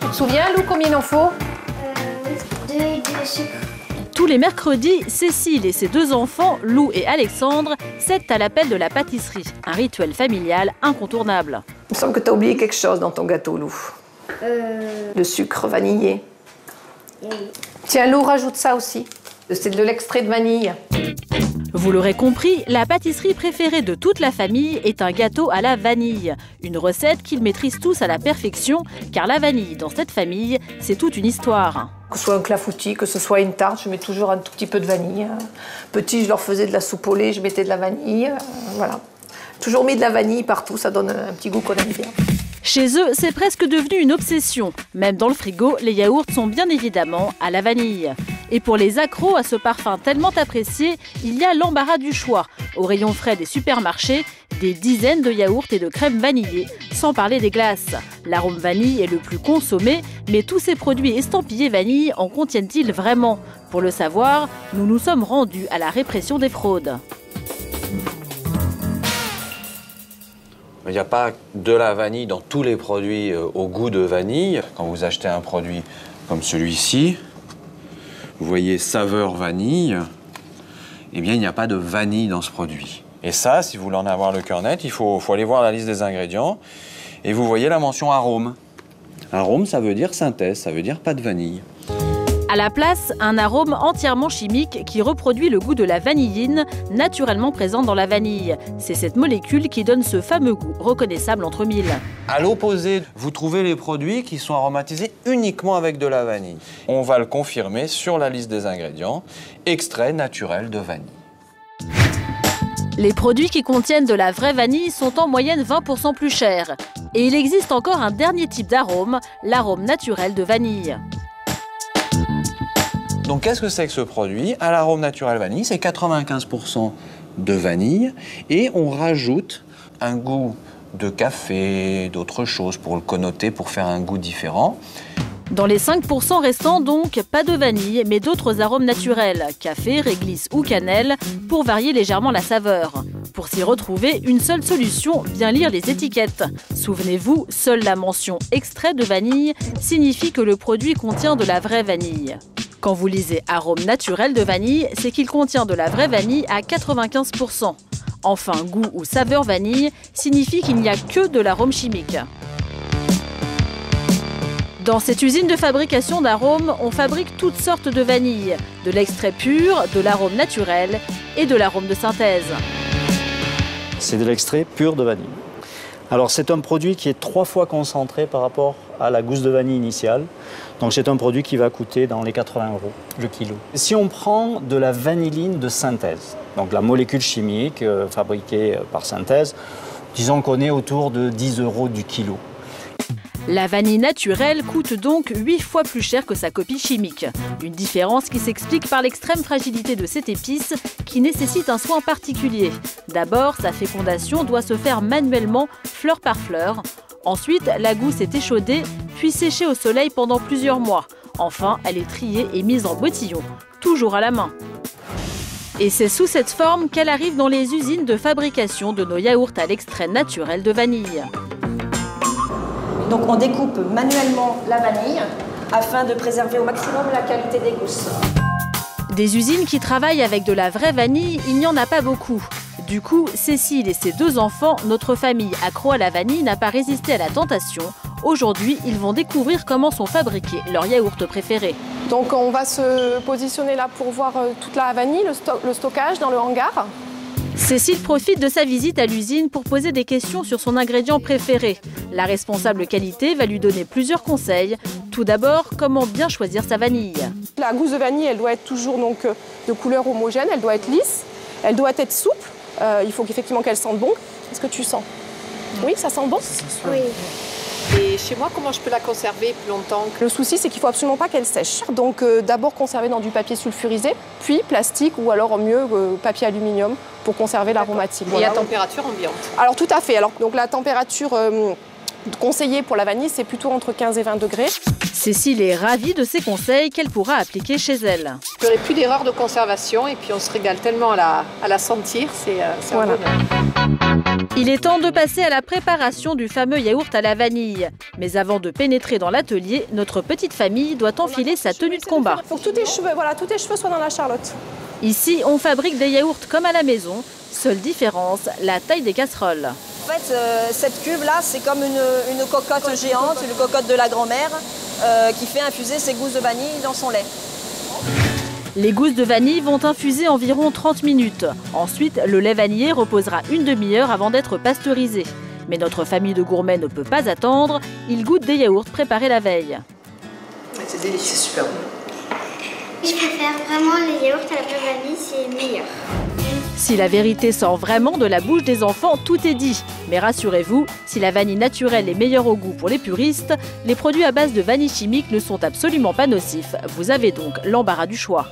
Tu te souviens, Lou, combien il en faut? 2 et 2 sucres. Tous les mercredis, Cécile et ses 2 enfants, Lou et Alexandre, cèdent à l'appel de la pâtisserie, un rituel familial incontournable. Il me semble que tu as oublié quelque chose dans ton gâteau, Lou. Le sucre vanillé. Oui. Tiens, Lou, rajoute ça aussi. C'est de l'extrait de vanille. Vous l'aurez compris, la pâtisserie préférée de toute la famille est un gâteau à la vanille. Une recette qu'ils maîtrisent tous à la perfection, car la vanille, dans cette famille, c'est toute une histoire. Que ce soit un clafoutis, que ce soit une tarte, je mets toujours un tout petit peu de vanille. Petit, je leur faisais de la soupe au lait, je mettais de la vanille. Voilà. Toujours mis de la vanille partout, ça donne un petit goût qu'on aime bien. Chez eux, c'est presque devenu une obsession. Même dans le frigo, les yaourts sont bien évidemment à la vanille. Et pour les accros à ce parfum tellement apprécié, il y a l'embarras du choix. Au rayon frais des supermarchés, des dizaines de yaourts et de crèmes vanillées, sans parler des glaces. L'arôme vanille est le plus consommé, mais tous ces produits estampillés vanille en contiennent-ils vraiment? Pour le savoir, nous nous sommes rendus à la répression des fraudes. Il n'y a pas de la vanille dans tous les produits au goût de vanille. Quand vous achetez un produit comme celui-ci, vous voyez saveur vanille, eh bien il n'y a pas de vanille dans ce produit. Et ça, si vous voulez en avoir le cœur net, il faut aller voir la liste des ingrédients et vous voyez la mention arôme. Arôme, ça veut dire synthèse, ça veut dire pas de vanille. À la place, un arôme entièrement chimique qui reproduit le goût de la vanilline, naturellement présente dans la vanille. C'est cette molécule qui donne ce fameux goût reconnaissable entre mille. À l'opposé, vous trouvez les produits qui sont aromatisés uniquement avec de la vanille. On va le confirmer sur la liste des ingrédients, extrait naturel de vanille. Les produits qui contiennent de la vraie vanille sont en moyenne 20% plus chers. Et il existe encore un dernier type d'arôme, l'arôme naturel de vanille. Donc qu'est-ce que c'est que ce produit? À l'arôme naturel vanille, c'est 95% de vanille et on rajoute un goût de café, d'autres choses pour le connoter, pour faire un goût différent. Dans les 5% restants donc, pas de vanille, mais d'autres arômes naturels, café, réglisse ou cannelle, pour varier légèrement la saveur. Pour s'y retrouver, une seule solution, bien lire les étiquettes. Souvenez-vous, seule la mention « extrait de vanille » signifie que le produit contient de la vraie vanille. Quand vous lisez « arôme naturel de vanille », c'est qu'il contient de la vraie vanille à 95%. Enfin, goût ou saveur vanille signifie qu'il n'y a que de l'arôme chimique. Dans cette usine de fabrication d'arômes, on fabrique toutes sortes de vanille, de l'extrait pur, de l'arôme naturel et de l'arôme de synthèse. C'est de l'extrait pur de vanille. Alors c'est un produit qui est 3 fois concentré par rapport à la gousse de vanille initiale. Donc c'est un produit qui va coûter dans les 80 € le kilo. Si on prend de la vanilline de synthèse, donc la molécule chimique fabriquée par synthèse, disons qu'on est autour de 10 € du kilo. La vanille naturelle coûte donc 8 fois plus cher que sa copie chimique. Une différence qui s'explique par l'extrême fragilité de cette épice qui nécessite un soin particulier. D'abord, sa fécondation doit se faire manuellement, fleur par fleur. Ensuite, la gousse est échaudée, puis séchée au soleil pendant plusieurs mois. Enfin, elle est triée et mise en bottillon, toujours à la main. Et c'est sous cette forme qu'elle arrive dans les usines de fabrication de nos yaourts à l'extrait naturel de vanille. Donc on découpe manuellement la vanille afin de préserver au maximum la qualité des gousses. Des usines qui travaillent avec de la vraie vanille, il n'y en a pas beaucoup. Du coup, Cécile et ses 2 enfants, notre famille accro à la vanille, n'a pas résisté à la tentation. Aujourd'hui, ils vont découvrir comment sont fabriqués leurs yaourts préférés. Donc on va se positionner là pour voir toute la vanille, le stockage dans le hangar. Cécile profite de sa visite à l'usine pour poser des questions sur son ingrédient préféré. La responsable qualité va lui donner plusieurs conseils. Tout d'abord, comment bien choisir sa vanille. La gousse de vanille, elle doit être toujours donc, de couleur homogène, elle doit être lisse, elle doit être souple. Il faut effectivement qu'elle sente bon. Qu'est-ce que tu sens? Oui, ça sent bon? Oui. Et chez moi, comment je peux la conserver plus longtemps? Le souci, c'est qu'il ne faut absolument pas qu'elle sèche. Donc d'abord conserver dans du papier sulfurisé, puis plastique ou alors mieux papier aluminium pour conserver l'aromatique. Et à température ambiante? Alors tout à fait. Alors, donc la température conseillée pour la vanille, c'est plutôt entre 15 et 20 degrés. Cécile est ravie de ces conseils qu'elle pourra appliquer chez elle. Il n'y aurait plus d'erreurs de conservation et puis on se régale tellement à la sentir, c'est voilà. Il est temps de passer à la préparation du fameux yaourt à la vanille. Mais avant de pénétrer dans l'atelier, notre petite famille doit enfiler sa tenue de combat. Il faut que tous tes cheveux soient dans la charlotte. Ici, on fabrique des yaourts comme à la maison. Seule différence, la taille des casseroles. En fait, cette cuve-là, c'est comme une cocotte géante, une cocotte de la grand-mère qui fait infuser ses gousses de vanille dans son lait. Les gousses de vanille vont infuser environ 30 minutes. Ensuite, le lait vanillé reposera une demi-heure avant d'être pasteurisé. Mais notre famille de gourmets ne peut pas attendre. Ils goûtent des yaourts préparés la veille. C'est délicieux, c'est super bon. Je préfère vraiment les yaourts à la vanille, c'est meilleur. Si la vérité sort vraiment de la bouche des enfants, tout est dit. Mais rassurez-vous, si la vanille naturelle est meilleure au goût pour les puristes, les produits à base de vanille chimique ne sont absolument pas nocifs. Vous avez donc l'embarras du choix.